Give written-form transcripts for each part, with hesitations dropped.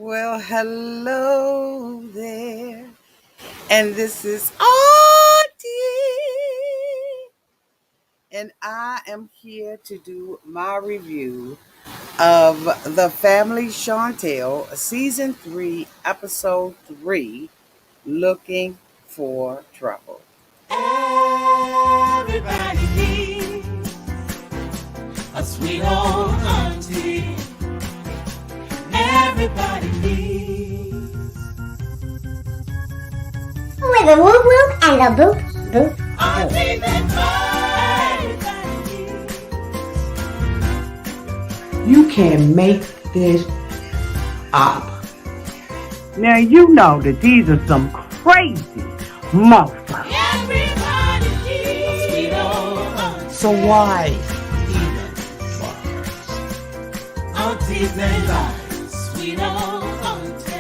Well, hello there. And this is Auntie. And I am here to do my review of The Family Chantel, Season 3, Episode 3, Looking for Trouble. Everybody needs a sweet old auntie. Everybody needs with a whoop whoop and a boop boop auntie boop. that everybody needs. You can make this up. Now you know that these are some crazy motherfuckers. Everybody needs a sweet old auntie. So why even bother? Aunties and lives, sweet old auntie.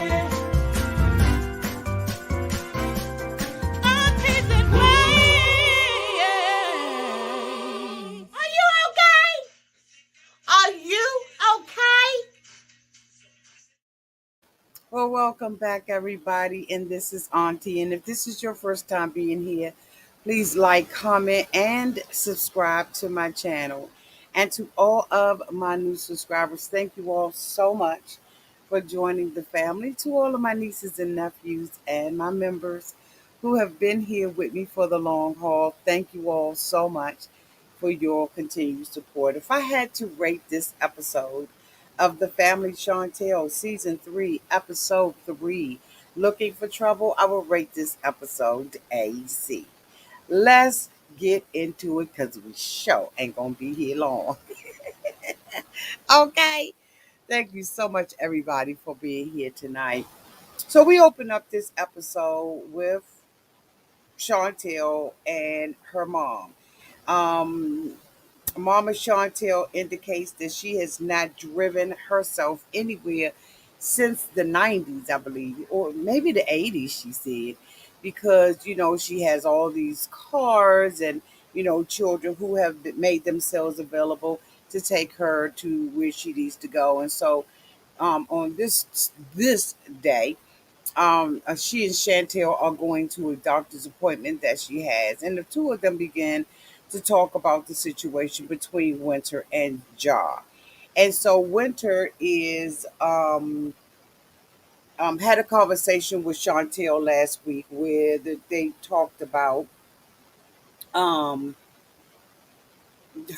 Aunties and ways. Are you okay? Are you okay? Well, welcome back, everybody. And this is Auntie. And if this is your first time being here, please like, comment, and subscribe to my channel. And to all of my new subscribers, thank you all so much for joining the family. To all of my nieces and nephews and my members who have been here with me for the long haul, thank you all so much for your continued support. If I had to rate this episode of The Family Chantel, Season 3, Episode 3, Looking for Trouble, I will rate this episode a C. Let's get into it because we sure ain't going to be here long. Okay? Thank you so much, everybody, for being here tonight. So, we open up this episode with Chantel and her mom. Um, Mama Chantel indicates that she has not driven herself anywhere since the 90s, I believe, or maybe the 80s, she said, because, she has all these cars and, children who have made themselves available to take her to where she needs to go. And so on this day, she and Chantel are going to a doctor's appointment that she has, and the two of them begin to talk about the situation between Winter and Jar. And so Winter is had a conversation with Chantel last week where they talked about um,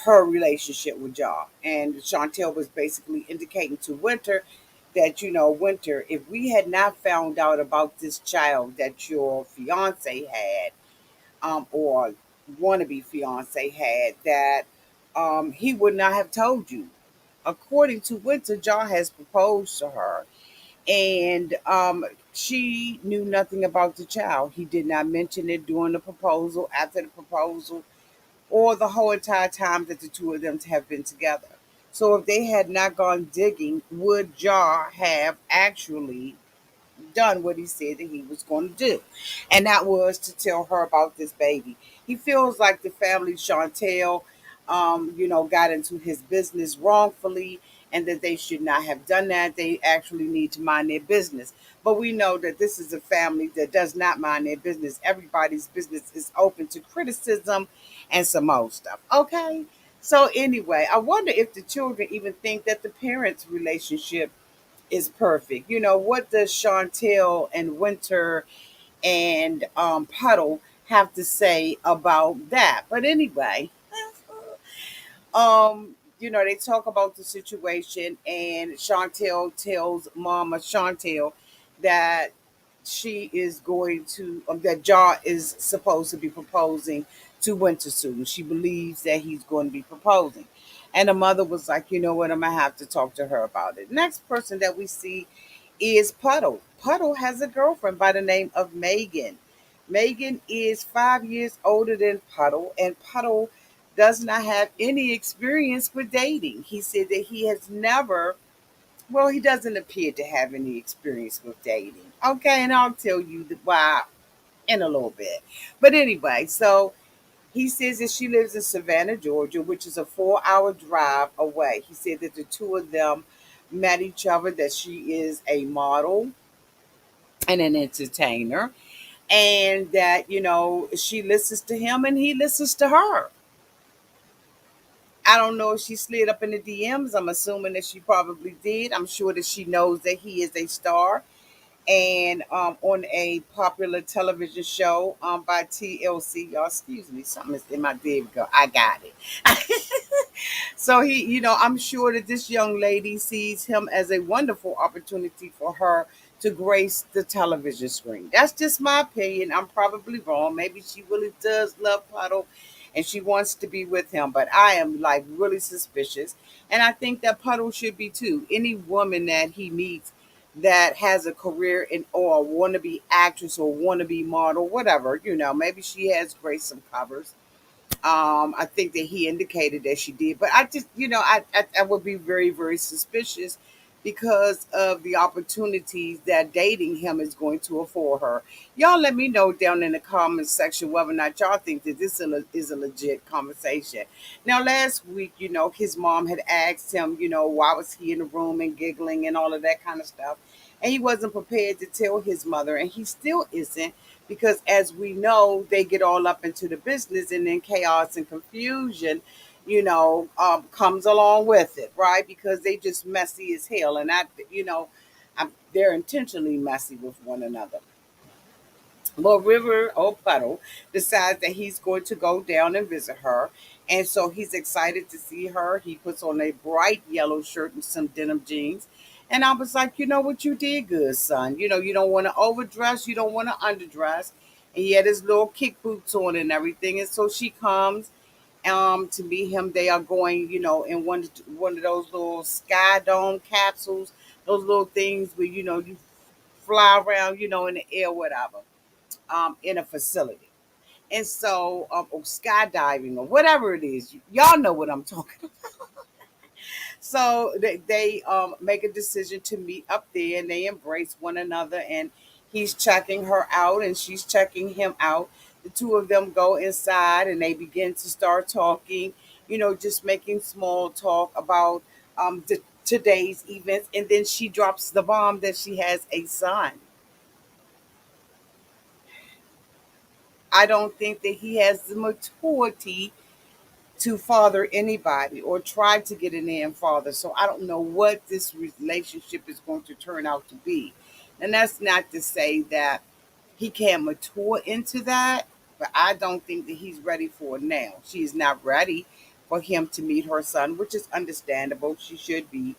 her relationship with Jar, and Chantel was basically indicating to Winter that Winter, if we had not found out about this child that your fiance had, or wannabe fiance had, that he would not have told you. According to Winter, John has proposed to her, and she knew nothing about the child. He did not mention it during the proposal, after the proposal, or the whole entire time that the two of them have been together. So if they had not gone digging, would Jar have actually done what he said that he was going to do? And that was to tell her about this baby. He feels like the family Chantel, got into his business wrongfully, and that they should not have done that. They actually need to mind their business. But we know that this is a family that does not mind their business. Everybody's business is open to criticism and some old stuff. Okay? So anyway, I wonder if the children even think that the parents' relationship is perfect. What does Chantel and Winter and Puddle have to say about that? But anyway, they talk about the situation, and Chantel tells Mama Chantel that she is going to that Jar is supposed to be proposing to Winter soon. She believes that he's going to be proposing. And the mother was like, you know what, I'm gonna have to talk to her about it. Next person that we see is Puddle. Puddle has a girlfriend by the name of Megan. Megan is 5 years older than Puddle, and Puddle does not have any experience with dating. He said that he has never, well, he doesn't appear to have any experience with dating. Okay, and I'll tell you why in a little bit. But anyway, so he says that she lives in Savannah, Georgia, which is a 4-hour drive away. He said that the two of them met each other, that she is a model and an entertainer, and that, she listens to him and he listens to her. I don't know if she slid up in the DMs. I'm assuming that she probably did. I'm sure that she knows that he is a star and on a popular television show by TLC. Y'all, excuse me, something is in my there we go. I got it. So I'm sure that this young lady sees him as a wonderful opportunity for her to grace the television screen. That's just my opinion. I'm probably wrong. Maybe she really does love Puddle and she wants to be with him, but I am like really suspicious. And I think that Puddle should be too. Any woman that he meets that has a career in or a wannabe actress or wannabe model, whatever, maybe she has graced some covers. I think that he indicated that she did, but I just, I would be very, very suspicious because of the opportunities that dating him is going to afford her. Y'all let me know down in the comments section whether or not y'all think that this is a legit conversation. Now, last week, his mom had asked him, why was he in the room and giggling and all of that kind of stuff. And he wasn't prepared to tell his mother, and he still isn't because as we know, they get all up into the business and then chaos and confusion, comes along with it, right? Because they just messy as hell. And they're intentionally messy with one another. Well, River Puddle decides that he's going to go down and visit her. And so he's excited to see her. He puts on a bright yellow shirt and some denim jeans. And I was like, you know what, you did good, son. You don't want to overdress, you don't want to underdress. And he had his little kick boots on and everything. And so she comes to meet him. They are going, in one of those little sky dome capsules, those little things where, you fly around, in the air, whatever, in a facility. And so, or skydiving or whatever it is, y'all know what I'm talking about. So they make a decision to meet up there and they embrace one another. And he's checking her out and she's checking him out. The two of them go inside and they begin to start talking, just making small talk about today's events. And then she drops the bomb that she has a son. I don't think that he has the maturity to father anybody or try to get in there and father. So I don't know what this relationship is going to turn out to be. And that's not to say that he can't mature into that, but I don't think that he's ready for it now. She is not ready for him to meet her son, which is understandable. She should be,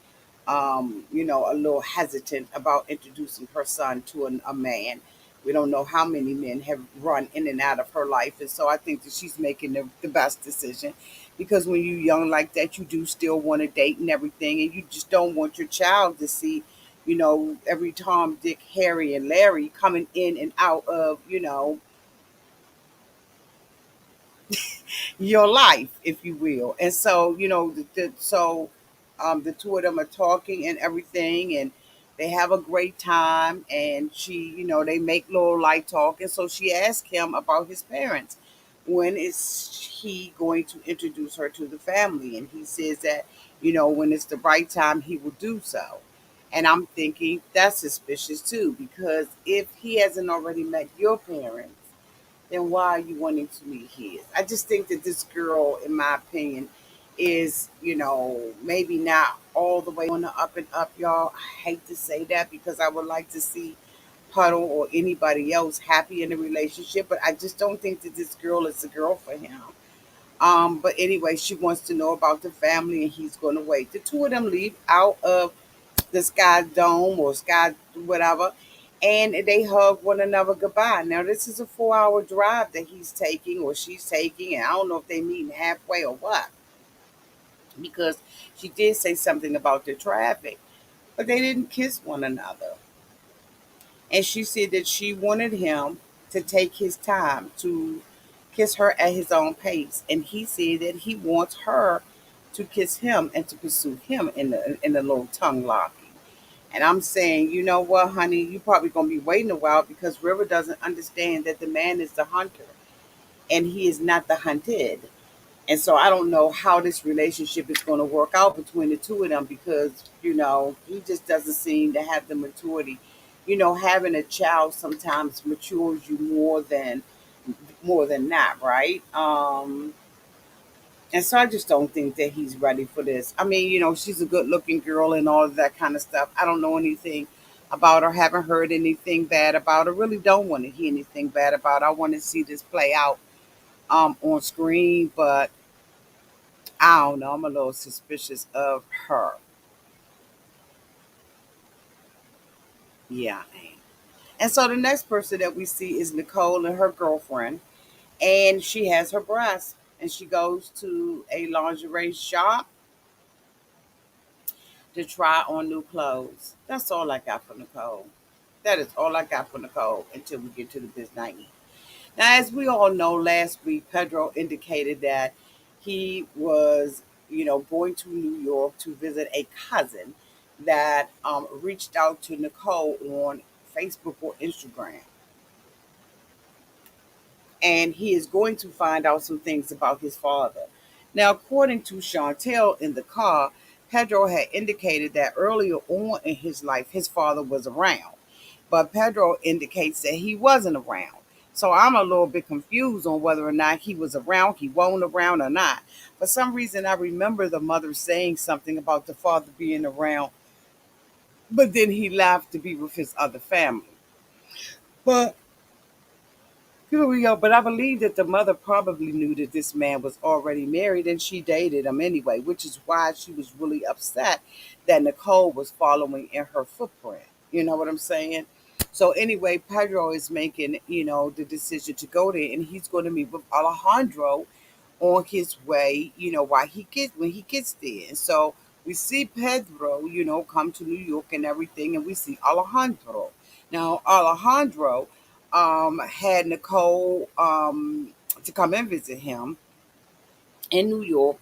a little hesitant about introducing her son to a man. We don't know how many men have run in and out of her life. And so I think that she's making the best decision because when you're young like that, you do still want to date and everything. And you just don't want your child to see, every Tom, Dick, Harry, and Larry coming in and out of, your life, if you will. And so, the two of them are talking and everything, and they have a great time. And they make little light talk. And so she asked him about his parents. When is he going to introduce her to the family? And he says that, when it's the right time, he will do so. And I'm thinking that's suspicious too, because if he hasn't already met your parents, then why are you wanting to meet his? I just think that this girl, in my opinion, is, maybe not all the way on the up and up, y'all. I hate to say that because I would like to see Puddle or anybody else happy in a relationship, but I just don't think that this girl is the girl for him. But anyway, she wants to know about the family and he's going to wait. The two of them leave out of the Sky Dome or Sky whatever, and they hug one another goodbye. Now this is a 4-hour drive that he's taking or she's taking, and I don't know if they meeting halfway or what, because she did say something about the traffic, but they didn't kiss one another. And she said that she wanted him to take his time to kiss her at his own pace, and he said that he wants her to kiss him and to pursue him in the little tongue locking. And I'm saying, you know what, honey, you probably gonna be waiting a while because River doesn't understand that the man is the hunter and he is not the hunted. And so I don't know how this relationship is going to work out between the two of them because, he just doesn't seem to have the maturity. Having a child sometimes matures you more than not, right? And so I just don't think that he's ready for this. I mean, she's a good looking girl and all of that kind of stuff. I don't know anything about her, haven't heard anything bad about her, really don't want to hear anything bad about her. I want to see this play out on screen, but I don't know. I'm a little suspicious of her. Yeah, I am. And so the next person that we see is Nicole and her girlfriend, and she has her breasts, and she goes to a lingerie shop to try on new clothes. That's all I got for Nicole. That is all I got for Nicole until we get to the biz night. Now, as we all know, last week Pedro indicated that he was, going to New York to visit a cousin that reached out to Nicole on Facebook or Instagram, and he is going to find out some things about his father. Now, according to Chantel in the car, Pedro had indicated that earlier on in his life, his father was around, but Pedro indicates that he wasn't around. So I'm a little bit confused on whether or not he was around, he wasn't around or not. For some reason, I remember the mother saying something about the father being around, but then he left to be with his other family. But here we go. But I believe that the mother probably knew that this man was already married and she dated him anyway, which is why she was really upset that Nicole was following in her footprint. You know what I'm saying? So anyway, Pedro is making, the decision to go there and he's going to meet with Alejandro on his way, when he gets there. And so we see Pedro, come to New York and everything, and we see Alejandro. Now Alejandro had Nicole to come and visit him in New York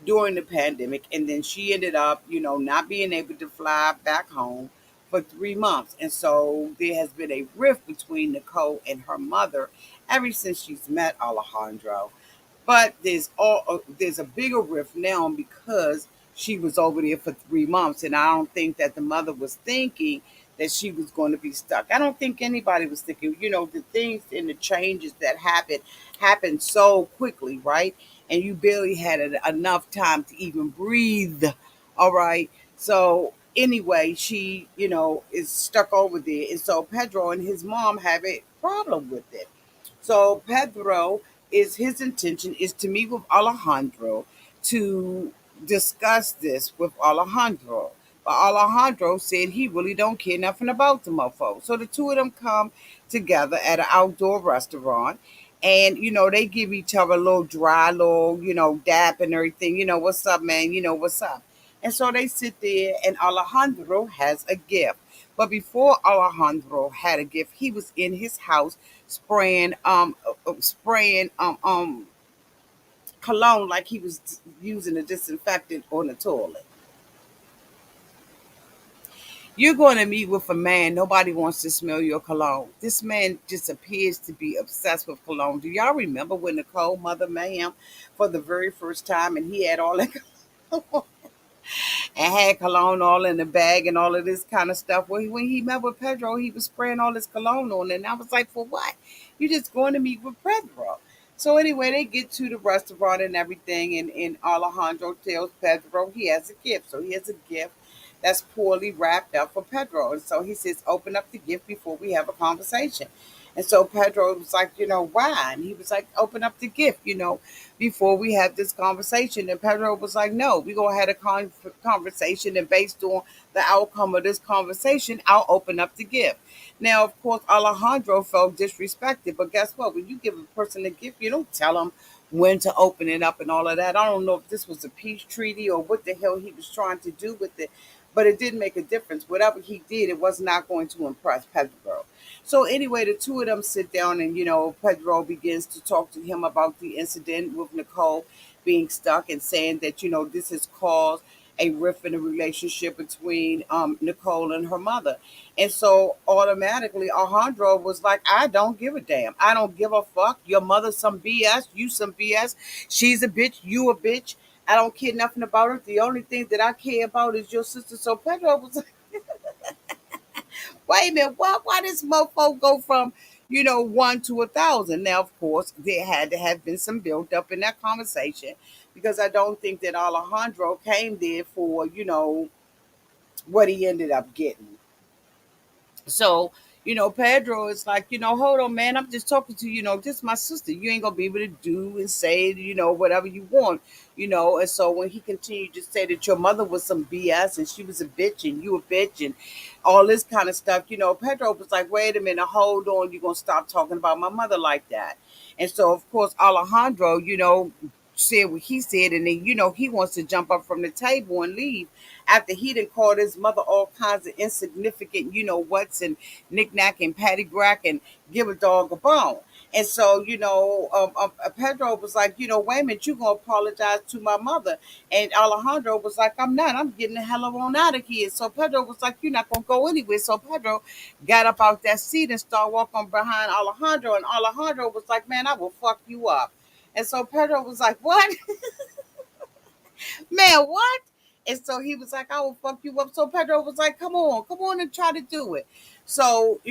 during the pandemic, and then she ended up, not being able to fly back home for 3 months. And so there has been a rift between Nicole and her mother ever since she's met Alejandro. But there's a bigger rift now because she was over there for 3 months, and I don't think that the mother was thinking that she was going to be stuck. I don't think anybody was thinking. The things and the changes that happened so quickly, right? And you barely had enough time to even breathe. All right. So anyway, she is stuck over there, and so Pedro and his mom have a problem with it. So Pedro is his intention is to meet with Alejandro to discuss this with Alejandro. But Alejandro said he really don't care nothing about the mofo. So the two of them come together at an outdoor restaurant, and they give each other a little dry little, dap and everything. What's up, man? What's up? And so they sit there and Alejandro has a gift. But before Alejandro had a gift, he was in his house spraying cologne like he was using a disinfectant on the toilet. You're going to meet with a man, nobody wants to smell your cologne. This man just appears to be obsessed with cologne. Do y'all remember when Nicole mother met him for the very first time and he had all that and had cologne all in the bag and all of this kind of stuff. When he met with Pedro, he was spraying all this cologne on, and I was like, for what? You just going to meet with Pedro. So anyway, they get to the restaurant and everything, and Alejandro tells Pedro he has a gift. So he has a gift that's poorly wrapped up for Pedro. And so he says, open up the gift before we have a conversation. And so Pedro was like, why? And he was like, open up the gift, before we have this conversation. And Pedro was like, no, we're going to have a conversation. And based on the outcome of this conversation, I'll open up the gift. Now, of course, Alejandro felt disrespected. But guess what? When you give a person a gift, you don't tell them when to open it up and all of that. I don't know if this was a peace treaty or what the hell he was trying to do with it, but it didn't make a difference. Whatever he did, it was not going to impress Pedro. So anyway, the two of them sit down and, Pedro begins to talk to him about the incident with Nicole being stuck and saying that, this has caused a rift in the relationship between Nicole and her mother. And so automatically Alejandro was like, I don't give a damn. I don't give a fuck. Your mother's some BS. You some BS. She's a bitch. You a bitch. I don't care nothing about her. The only thing that I care about is your sister. So Pedro was like, wait a minute, why this mofo go from, one to 1,000? Now, of course, there had to have been some build up in that conversation because I don't think that Alejandro came there for, what he ended up getting. So, Pedro is like, hold on, man. I'm just talking to, this is my sister. You ain't gonna be able to do and say, whatever you want, And so when he continued to say that your mother was some BS and she was a bitch and you a bitch and all this kind of stuff, Pedro was like, wait a minute, hold on, you're gonna stop talking about my mother like that. And so of course Alejandro, said what he said, and then he wants to jump up from the table and leave after he done called his mother all kinds of insignificant, what's and knick-knack and patty-grack and give a dog a bone. And so, Pedro was like, wait a minute, you going to apologize to my mother. And Alejandro was like, I'm not. I'm getting the hell on out of here. So Pedro was like, you're not going to go anywhere. So Pedro got up out that seat and started walking behind Alejandro. And Alejandro was like, man, I will fuck you up. And so Pedro was like, what? Man, what? And so he was like, I will fuck you up. So Pedro was like, come on and try to do it. So,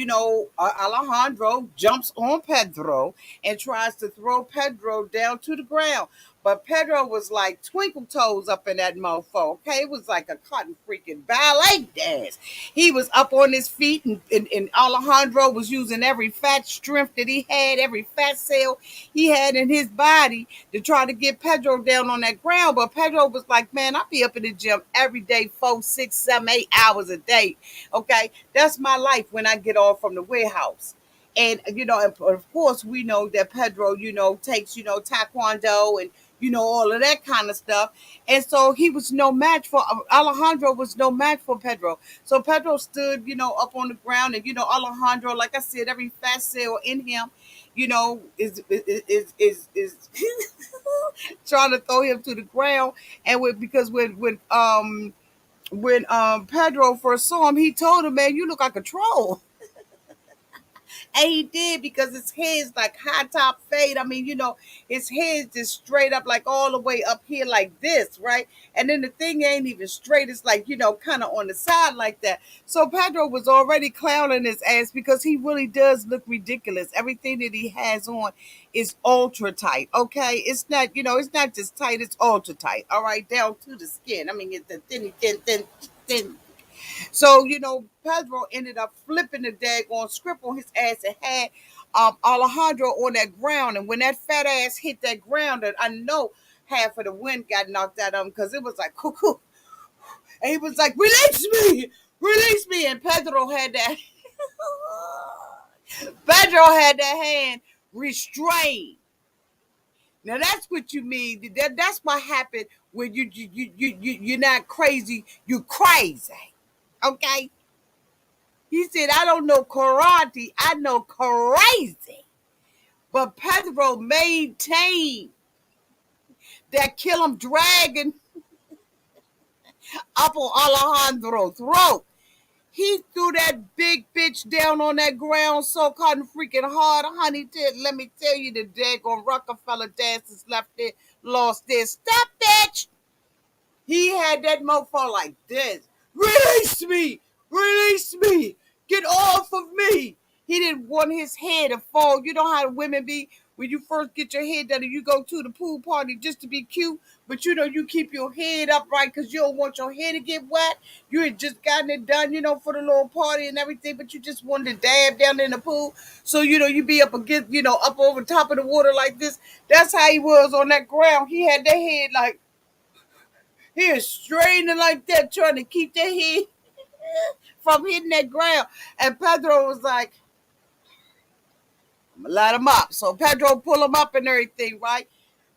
Alejandro jumps on Pedro and tries to throw Pedro down to the ground. But Pedro was like twinkle toes up in that mofo. Okay, it was like a cotton freaking ballet dance. He was up on his feet, and Alejandro was using every fat strength that he had, every fat cell he had in his body to try to get Pedro down on that ground. But Pedro was like, man, I be up in the gym every day, 4, 6, 7, 8 hours a day. Okay, that's my life when I get off from the warehouse. And and of course we know that Pedro, takes, taekwondo and all of that kind of stuff. And so he was no match for Alejandro was no match for Pedro. So Pedro stood, up on the ground, and Alejandro, like I said, every fat cell in him, is trying to throw him to the ground. And because when Pedro first saw him, he told him, man, you look like a troll. And he did, because his head's like high top fade. I mean, his head's just straight up, like all the way up here like this, right? And then the thing ain't even straight. It's like, kind of on the side like that. So Pedro was already clowning his ass because he really does look ridiculous. Everything that he has on is ultra tight, okay? It's not, it's not just tight, it's ultra tight, all right? Down to the skin. I mean, it's the thin. So, Pedro ended up flipping the daggone script on his ass and had Alejandro on that ground. And when that fat ass hit that ground, I know half of the wind got knocked out of him, because it was like, cuckoo. And he was like, release me. And Pedro had that, Pedro had that hand restrained. Now that's what you mean. That's what happened when you're not crazy. You're crazy. Okay? He said, I don't know karate, I know crazy. But Pedro maintained that kill him dragging up on Alejandro's throat. He threw that big bitch down on that ground so cotton freaking hard, honey. Let me tell you, the daggone Rockefeller dancers left there, lost their step, bitch. He had that mofo like this. Release me! Release me! Get off of me! He didn't want his head to fall. You know how women be when you first get your head done and you go to the pool party just to be cute, but you keep your head upright because you don't want your hair to get wet. You had just gotten it done, for the little party and everything, but you just wanted to dab down in the pool. So, you be up against, up over top of the water like this. That's how he was on that ground. He had that head like, he is straining like that, trying to keep that head from hitting that ground. And Pedro was like, I'm gonna let him up. So Pedro pull him up and everything, right?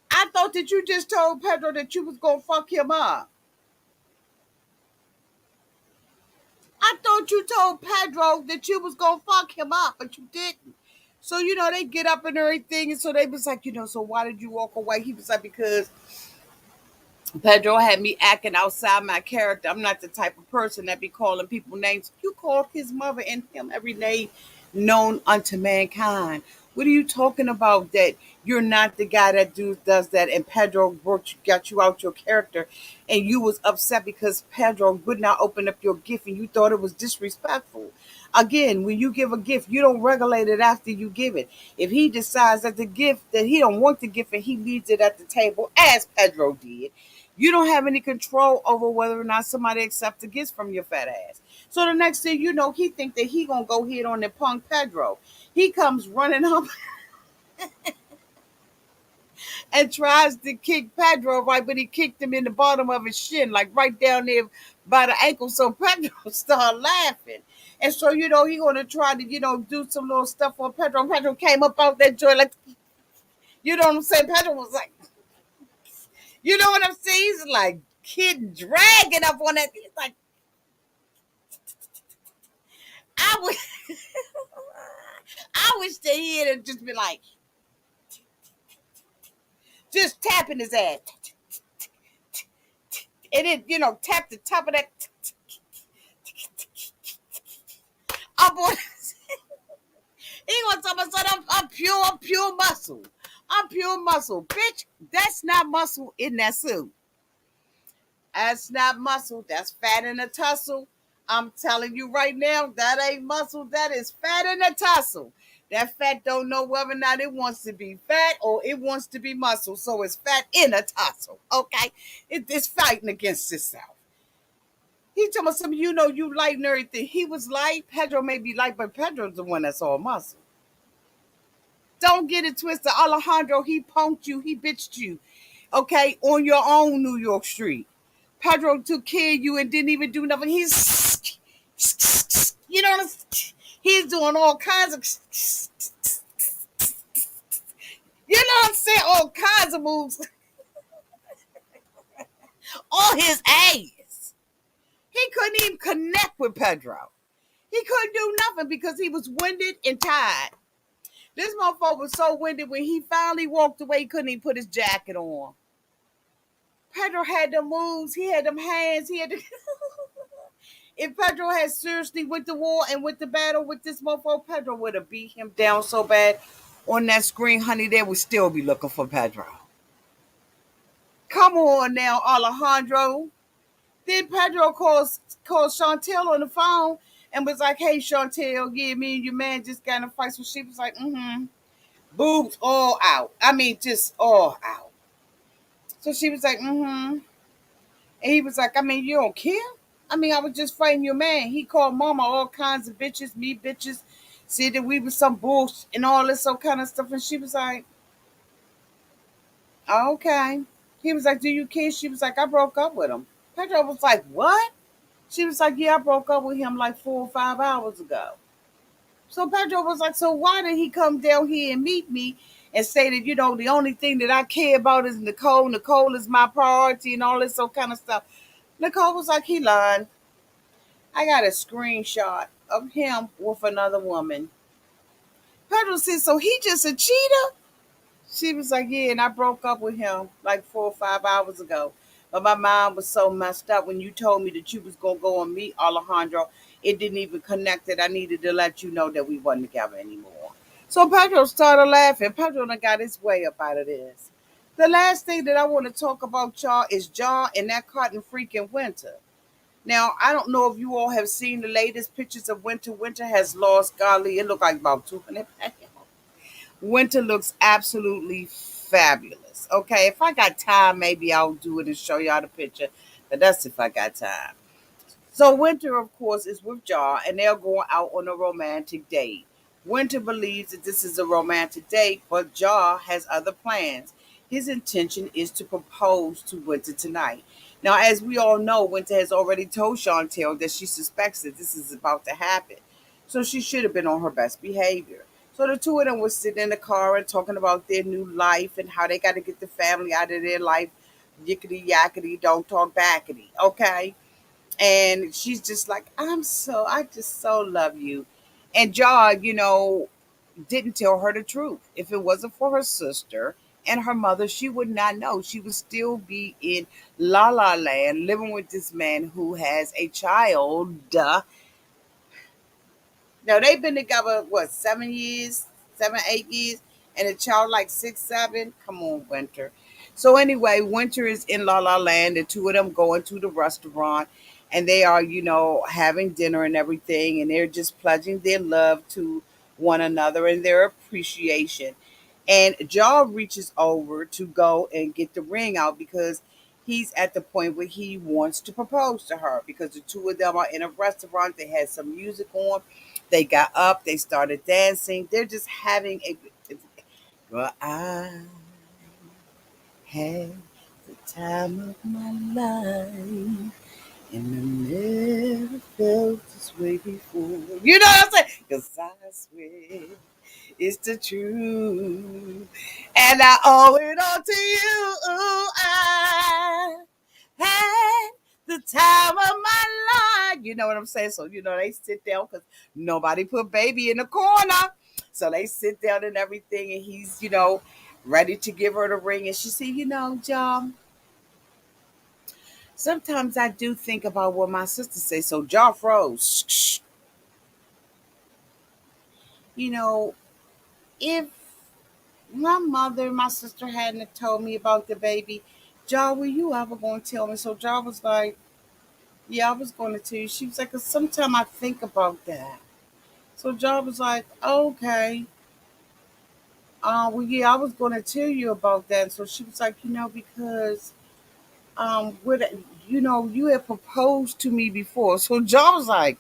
I thought that you just told Pedro that you was gonna fuck him up. I thought you told Pedro that you was gonna fuck him up, but you didn't. So, they get up and everything, and so they was like, so why did you walk away? He was like, because Pedro had me acting outside my character. I'm not the type of person that be calling people names. You called his mother and him every name known unto mankind. What are you talking about? That you're not the guy that does that. And Pedro got you out your character, and you was upset because Pedro would not open up your gift, and you thought it was disrespectful. Again, when you give a gift, you don't regulate it after you give it. If he decides that the gift that he don't want the gift and he leaves it at the table, as Pedro did, you don't have any control over whether or not somebody accepts the gifts from your fat ass. So the next thing you know, he think that he gonna go hit on the punk Pedro. He comes running up and tries to kick Pedro right, but he kicked him in the bottom of his shin, like right down there by the ankle. So Pedro started laughing. And so, he gonna try to, do some little stuff on Pedro. And Pedro came up out that joint like, you know what I'm saying? Pedro was like, you know what I'm saying? He's like kid dragging up on that. He's like, I would I wish that he had just been like, just tapping his ass. And then, tap the top of that up on his. He gonna tell me, son, I'm pure muscle. I'm pure muscle. Bitch, that's not muscle in that suit. That's not muscle. That's fat in a tussle. I'm telling you right now, that ain't muscle. That is fat in a tussle. That fat don't know whether or not it wants to be fat or it wants to be muscle. So it's fat in a tussle. Okay? It's fighting against itself. He told me something, you light and everything. He was light. Pedro may be light, but Pedro's the one that's all muscle. Don't get it twisted. Alejandro, he punked you. He bitched you. Okay? On your own New York street. Pedro took care of you and didn't even do nothing. He's, he's doing all kinds of, what I'm saying? All kinds of moves on his ass. He couldn't even connect with Pedro. He couldn't do nothing because he was winded and tired. This motherfucker was so winded when he finally walked away, he couldn't even put his jacket on. Pedro had the moves. He had them hands. He had the If Pedro had seriously went to war and went to battle with this mofo, Pedro would have beat him down so bad on that screen, honey, they would still be looking for Pedro. Come on now, Alejandro. Then Pedro calls Chantel on the phone and was like, hey, Chantel, yeah, me and your man just got in a fight. So she was like, boobs all out. I mean, just all out. So she was like, And he was like, I mean, you don't care? I mean, I was just fighting your man. He called mama all kinds of bitches, me bitches, said that we was some bullshit and all this so kind of stuff. And she was like, oh, okay. He was like, do you care? She was like, I broke up with him. Pedro was like, what? She was like, yeah, I broke up with him like 4 or 5 hours ago. So Pedro was like, so why did he come down here and meet me and say that, the only thing that I care about is Nicole. Nicole is my priority and all this so kind of stuff. Nicole was like, he lied. I got a screenshot of him with another woman. Pedro said, so he just a cheater? She was like, yeah, and I broke up with him like 4 or 5 hours ago. But my mind was so messed up when you told me that you was going to go and meet Alejandro. It didn't even connect it. I needed to let you know that we wasn't together anymore. So Pedro started laughing. Pedro done got his way up out of this. The last thing that I want to talk about, y'all, is Jar and that cotton freaking Winter. Now, I don't know if you all have seen the latest pictures of Winter. Winter has lost, golly, it looked like about 200 pounds. Winter looks absolutely fabulous. Okay, if I got time, maybe I'll do it and show y'all the picture. But that's if I got time. So Winter, of course, is with Jar, and they're going out on a romantic date. Winter believes that this is a romantic date, but Jar has other plans. His intention is to propose to Winter tonight. Now, as we all know, Winter has already told Chantel that she suspects that this is about to happen. So she should have been on her best behavior. So the two of them were sitting in the car and talking about their new life and how they got to get the family out of their life. Yickety yackety, don't talk backety. Okay. And she's just like, I just so love you. And Jar, didn't tell her the truth. If it wasn't for her sister and her mother, she would not know. She would still be in La La Land, living with this man who has a child. Now they've been together what 7 years, 7, 8 years, and a child like 6, 7. Come on, Winter. So anyway, Winter is in La La Land. The two of them going to the restaurant, and they are, having dinner and everything, and they're just pledging their love to one another and their appreciation. And Jaw reaches over to go and get the ring out because he's at the point where he wants to propose to her because the two of them are in a restaurant. They had some music on. They got up. They started dancing. They're just having a. Well, I had the time of my life. And I never felt this way before. You know what I'm saying? Because I swear it's the truth. And I owe it all to you. I had the time of my life. You know what I'm saying? So, they sit down because nobody put baby in the corner. So they sit down and everything. And he's, ready to give her the ring. And she said, John, sometimes I do think about what my sister said. So jaw froze. You know, if my mother, my sister hadn't have told me about the baby, Jaw, were you ever going to tell me? So Jaw was like, yeah, I was going to tell you. She was like, 'cause sometimes I think about that. So Jaw was like, okay. Well, yeah, I was going to tell you about that. So she was like, because what, you had proposed to me before. So Jaw was like,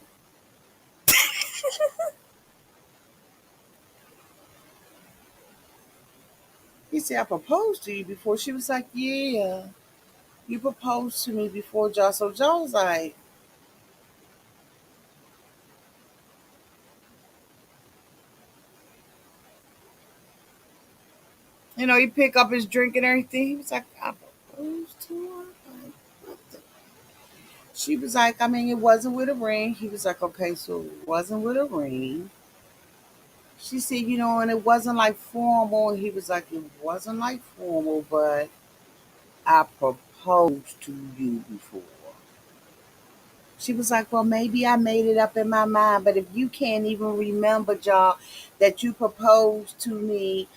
he said, I proposed to you before. She was like, yeah, you proposed to me before, Jaw. So Jaw was like, he pick up his drink and everything. He was like, I proposed to her. Like, what the? She was like, I mean, it wasn't with a ring. He was like, okay, so it wasn't with a ring. She said, and it wasn't like formal. And he was like, it wasn't like formal, but I proposed to you before. She was like, well, maybe I made it up in my mind, but if you can't even remember, y'all, that you proposed to me,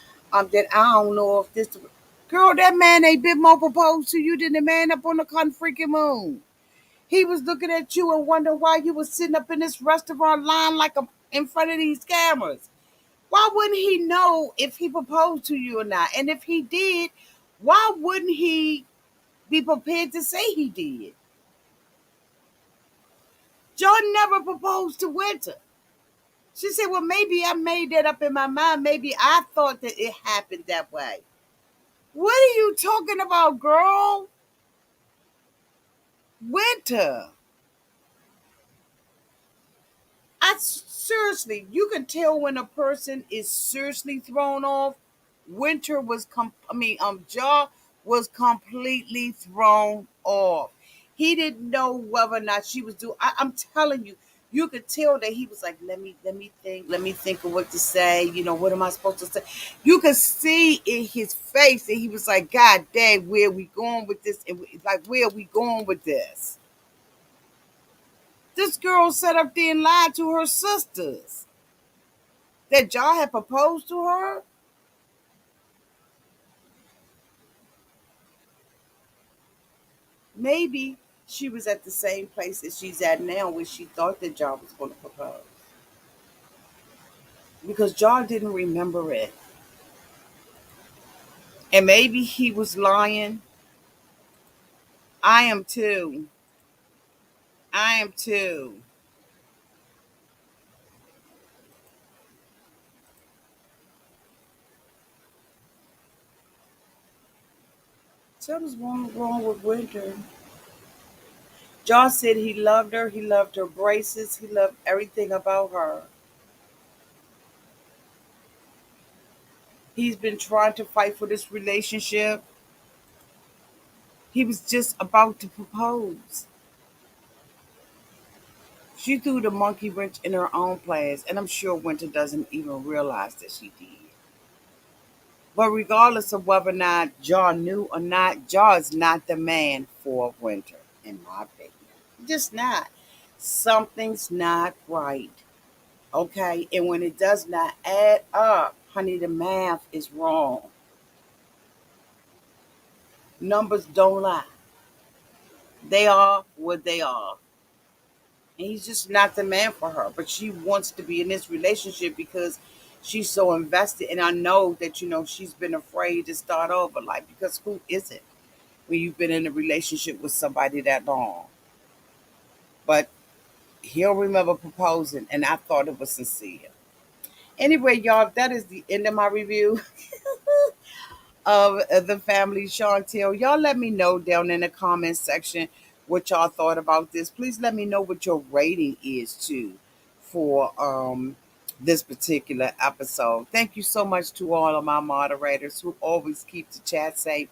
then I don't know if this. Girl, that man ain't been more proposed to you than the man up on the freaking moon. He was looking at you and wondering why you was sitting up in this restaurant line like in front of these cameras. Why wouldn't he know if he proposed to you or not? And if he did, why wouldn't he be prepared to say he did? John never proposed to Winter. She said, well, maybe I made that up in my mind. Maybe I thought that it happened that way. What are you talking about, girl? Winter. Seriously, you can tell when a person is seriously thrown off. Winter was, Jaw was completely thrown off. He didn't know whether or not she was doing. I'm telling you, you could tell that he was like, let me think of what to say. What am I supposed to say? You could see in his face that he was like, God dang, where are we going with this? And like, where are we going with this? This girl sat up there and lied to her sisters that Jaw had proposed to her. Maybe she was at the same place that she's at now where she thought that Jaw was going to propose. Because Jaw didn't remember it. And maybe he was lying. I am too. I am too. Something's wrong with Winter. Jaw said he loved her. He loved her braces. He loved everything about her. He's been trying to fight for this relationship. He was just about to propose. She threw the monkey wrench in her own plans, and I'm sure Winter doesn't even realize that she did. But regardless of whether or not Jaw knew or not, Jaw is not the man for Winter, in my opinion. Just not. Something's not right. Okay? And when it does not add up, honey, the math is wrong. Numbers don't lie. They are what they are. And he's just not the man for her. But she wants to be in this relationship because she's so invested. And I know that, she's been afraid to start over. Like, because who isn't when you've been in a relationship with somebody that long? But he'll remember proposing, and I thought it was sincere. Anyway, y'all, that is the end of my review of the family Chantel. Y'all let me know down in the comment section what y'all thought about this. Please let me know what your rating is too for this particular episode. Thank you so much to all of my moderators who always keep the chat safe.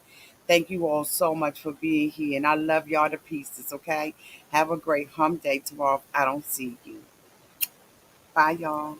Thank you all so much for being here, and I love y'all to pieces. Okay, have a great hump day tomorrow if I don't see you. Bye, y'all.